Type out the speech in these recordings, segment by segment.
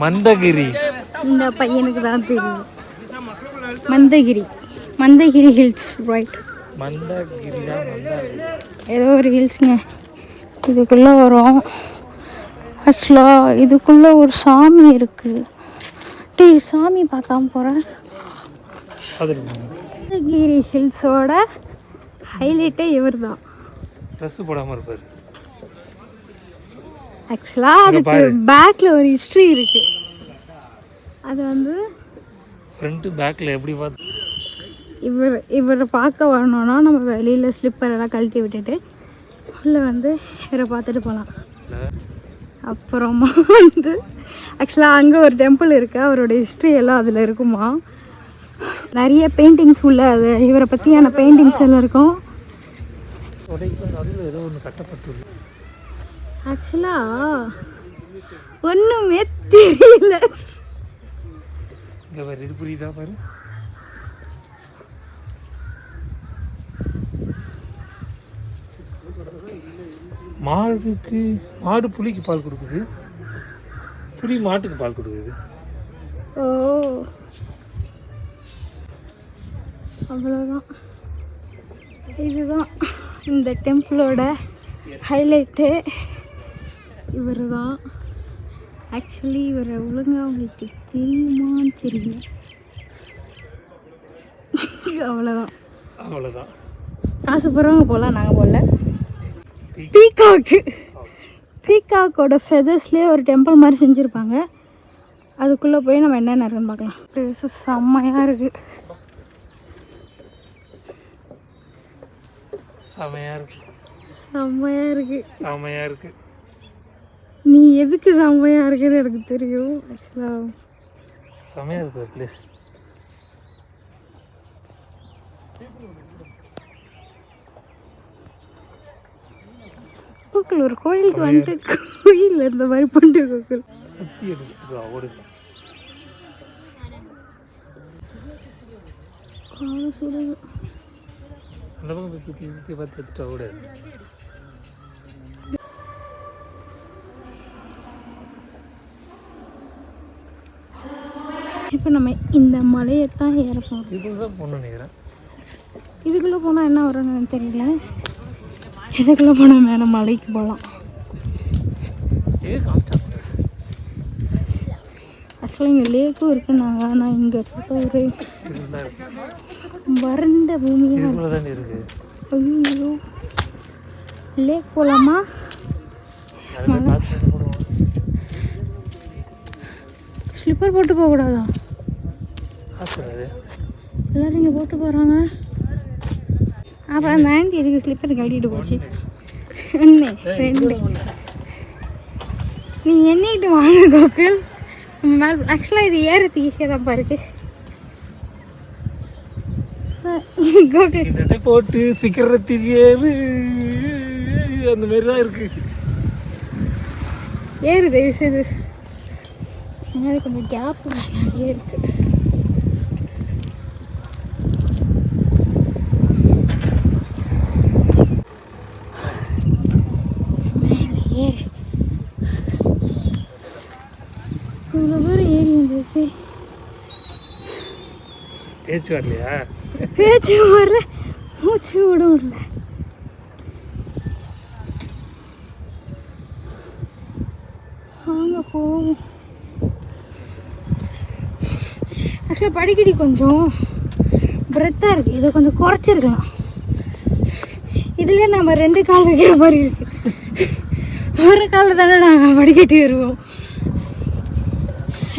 மந்தகிரி. இந்த பையனுக்கு தான் தெரியும். Manthagiri hills right. மந்தகிரியா ஏதோ ஒரு ஹில்ஸுங்க. இதுக்குள்ளே வரும். ஆக்சுவலாக இதுக்குள்ளே ஒரு சாமி இருக்குது. சாமி பார்க்காம போகிறேன். மந்தகிரி ஹில்ஸோட ஹைலைட்டே இவர் தான். ட்ரெஸ் போடாமல் இருப்பார். ஆக்சுவலாக அதுக்கு பேக்கில் ஒரு ஹிஸ்ட்ரி இருக்குது. அது வந்து ஃப்ரண்ட்டு பேக்கில் எப்படி பார்த்து இவரை பார்க்க வரணுன்னா நம்ம வெளியில் ஸ்லிப்பர் எல்லாம் கழட்டி விட்டுட்டு உள்ளே வந்து இவரை பார்த்துட்டு போகலாம். அப்புறமா வந்து ஆக்சுவலாக அங்கே ஒரு டெம்பிள் இருக்குது. அவரோட ஹிஸ்ட்ரி எல்லாம் அதில் இருக்குமா. நிறைய பெயிண்டிங்ஸ் உள்ள அது இவரை பற்றியான பெயிண்டிங்ஸ் எல்லாம் இருக்கும். ஏதோ ஒன்று கட்டப்பட்டுள்ளது. ஆக்சுவலாக ஒன்றுமே தெரியல. இங்கே பாரு, இது புரியுதா பாரு. மாடு புலிக்கு பால் கொடுக்குது, புலி மாட்டுக்கு பால் கொடுக்குது. ஓ அவ்வளோதான். இதுதான் இந்த டெம்பிளோட ஹைலைட்டு. இவர் தான். ஆக்சுவலி இவரை ஒழுங்காக அவங்களுக்கு தெரியுமான்னு தெரியல. அவ்வளோதான். காசு போகிறவங்க போகலாம், நாங்கள் போகல. பீகாக்கோட ஃபெதர்ஸ்லேயே ஒரு டெம்பிள் மாதிரி செஞ்சுருப்பாங்க. அதுக்குள்ளே போய் நம்ம என்னென்ன இருக்குன்னு பார்க்கலாம். ப்ளேஸு செம்மையாக இருக்குது. செம்மையாக இருக்கு. நீ எதுக்கு செம்மையாக இருக்குன்னு எனக்கு தெரியும். ஆக்சுவலாக செம்மையாக இருக்குது ப்ளேஸ். கோகுல் ஒரு கோயிலுக்கு வந்துட்டு கோயில் இந்த மாதிரி பண்ணிட்டு கோகுல் சுற்றி எடுத்துட்டு ஓடு. அந்த பக்கம் சுற்றி சுற்றி பார்த்து எடுத்துட்டு ஓடு. இப்போ நம்ம இந்த மலையை தான் ஏறப்போம். இதுக்குள்ளே போகணும்னு நினைக்கிறேன். இதுக்குள்ளே போனால் என்ன வரும்னு தெரியல. இதுக்குள்ளே போனால் மேலே மலைக்கு போகலாம். ஆக்சுவலாக இங்கே லேக்கும் இருக்குன்னாங்க. ஆனால் இங்கே பார்த்தா ஒரு வறண்ட பூமியாக இருக்கு. ஐயோ, லேக் போகலாமா? ஸ்லிப்பர் போட்டு போகக்கூடாதா? எல்லோரும் இங்கே போட்டு போகிறாங்க. அப்புறம் அந்த ஆண்டி எதுக்கு ஸ்லிப்பர் கழட்டிட்டு போச்சு? ஒன்று ரெண்டு நீங்கள் எண்ணிக்கிட்டு வாங்க கோகுல். மேலே ஆக்சுவலாக இது ஏறது ஈஸியாக தான் பாருக்கு. கோகுல் போட்டு சிக்கரத்தில் ஏறு அந்த மாதிரி தான் இருக்கு. ஏறுது இது மாதிரி கொஞ்சம் கேப் நிறைய இருக்கு. இவ்வளோ பேர் ஏறி வந்துருக்கு. பேச்சு வரலையா? பேச்சு வரல, மூச்சு விட முடியல. வாங்க போவோம். ஆக்சுவலாக படிக்கடி கொஞ்சம் பிரெத்தாக இருக்குது. இதை கொஞ்சம் குறைச்சிருக்கலாம். இதில் நம்ம 2 கால் வைக்கிற மாதிரி இருக்குது. ஒரு காலில் தானே நாங்கள் படிக்கட்டி வருவோம்.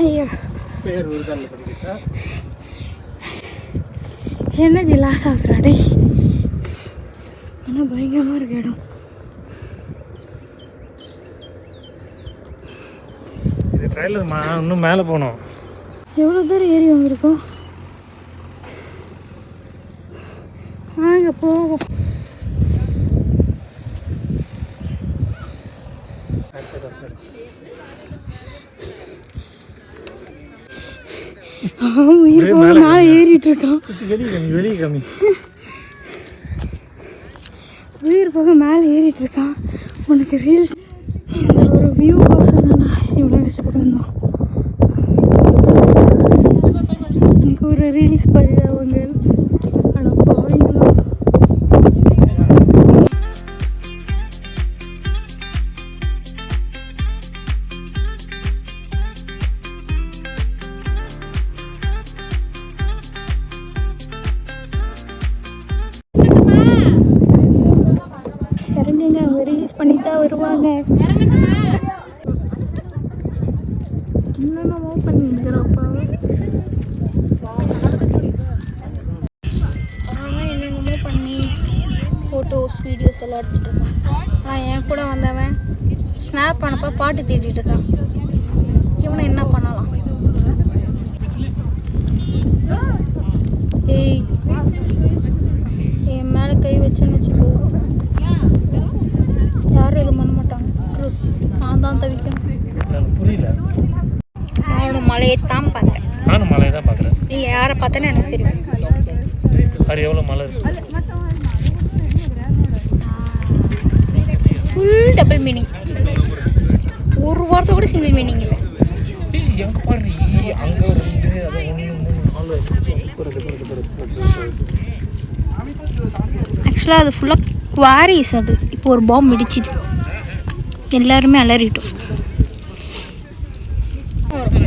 ஐயோ, எனர்ஜி லாஸ் ஆகுதுடா. ஆனால் பயங்கரமாக இருக்கு இடம். இது ட்ரெயிலர் இன்னும் மேலே போகணும். எவ்வளோ தூரம் ஏறி வந்திருக்கோம். வாங்க போவோம். உயிர் போக மேலே ஏறிட்டு இருக்கான். வெளியே கம்மி உயிர் போக மேலே ஏறிட்டு இருக்கான். உனக்கு ரீல்ஸ் இந்த ஒரு வியூ சொன்னா இவ்வளோ கஷ்டப்பட்டு வந்தோம். ஒரு ரீல்ஸ் பதிதவங்க அட பாவீங்களா. இறங்குங்க, அவங்க ரீல்ஸ் பண்ணி தான் வருவாங்க. என்னென்னமோ பண்ணிக்கிறப்பா என்னென்னமோ பண்ணி ஃபோட்டோஸ் வீடியோஸ் எல்லாம் எடுத்துகிட்டு இருக்கான். ஆனால் என் கூட வந்தவன் ஸ்னாப் பண்ணப்போ பாட்டு தேடிட்டு இருக்கான். இவனை என்ன பண்ணலாம்? ஏய், என் மேலே கை வச்சுன்னு வச்சுக்கோ, யாரும் எதுவும் பண்ண மாட்டாங்க. நான் தான் தவிக்கணும். புரியல. நானும் மலையை தான் பார்த்தேன். நானும் மலையை தான் பார்க்குறேன். நீங்கள் யாரை பார்த்தேன்னு எனக்கு தெரியும். அது எவ்வளோ மலை இருக்கு? Full double meaning. ஒரு வார்த்தை கூட சிங்கிள் மீனிங் இல்லை. எங்கே பாரு, அங்கே 2 அது 1 3 4. ஆக்சுவலாக அது ஃபுல்லாக குவாரிஸ். அது இப்போ ஒரு பாம்பு இடிச்சிது, எல்லாருமே அலறிட்டோம்.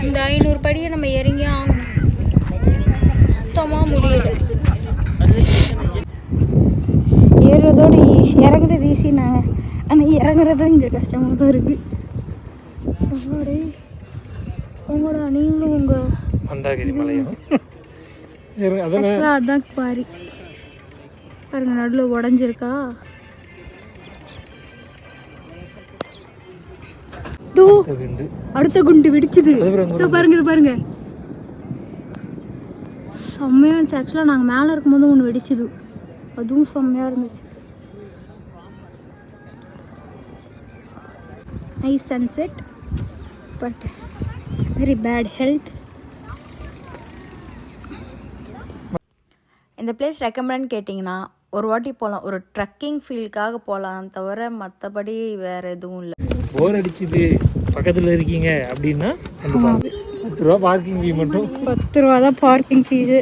இந்த 500 படியை நம்ம இறங்கி ஆகணும். சுத்தமாக முடியல. ஏறுறதோடு இறங்குறது ஈஸினாங்க, ஆனால் இறங்குறதும் இங்கே கஷ்டமாக தான் இருக்குது. உங்களோட நீங்களும் உங்கள் மந்தாகிரி மலையும் அதான் பாரி பாருங்க, நடுவில் உடஞ்சிருக்கா. அடுத்த குண்டு வெடிச்சுது. பாருங்க, இது பாருங்க, செம்மையா இருந்துச்சு. ஆக்சுவலாக நாங்கள் மேலே இருக்கும்போது ஒன்று வெடிச்சுது, அதுவும் செம்மையாக இருந்துச்சு. Nice sunset, but very bad health. இந்த பிளேஸ் ரெக்கமெண்ட் கேட்டிங்கன்னா ஒரு வாட்டி போகலாம். ஒரு ட்ரக்கிங் ஃபீல்டுக்காக போகலாம், தவிர மற்றபடி வேறு எதுவும் இல்லை. போர் அடிச்சுது, பக்கத்தில் இருக்கீங்க அப்படின்னா 10 ரூபா பார்க்கிங் ஃபீ மட்டும். 10 ரூபா தான் பார்க்கிங் ஃபீஸு.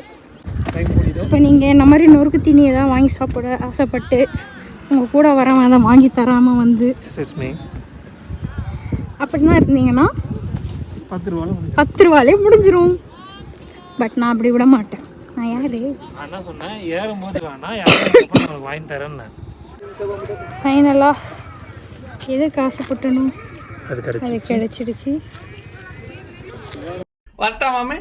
இப்போ நீங்கள் இந்த மாதிரி நொறுக்கு தீனியை தான் வாங்கி சாப்பிட ஆசைப்பட்டு உங்கள் கூட வரவன் அதை வாங்கி தராமல் வந்து அப்படின்னா இருந்தீங்கன்னா 10 ரூபாலே முடிஞ்சிடும். பட் நான் அப்படி விட மாட்டேன். நான் யாரு என்ன சொன்னேன், ஏறும்போது வேணா வாங்கி தரேன்னு. ஃபைனலாக எதுக்கு ஆசைப்பட்டணும் அது கிடைச்சிடுச்சு. வரட்டா மாமே.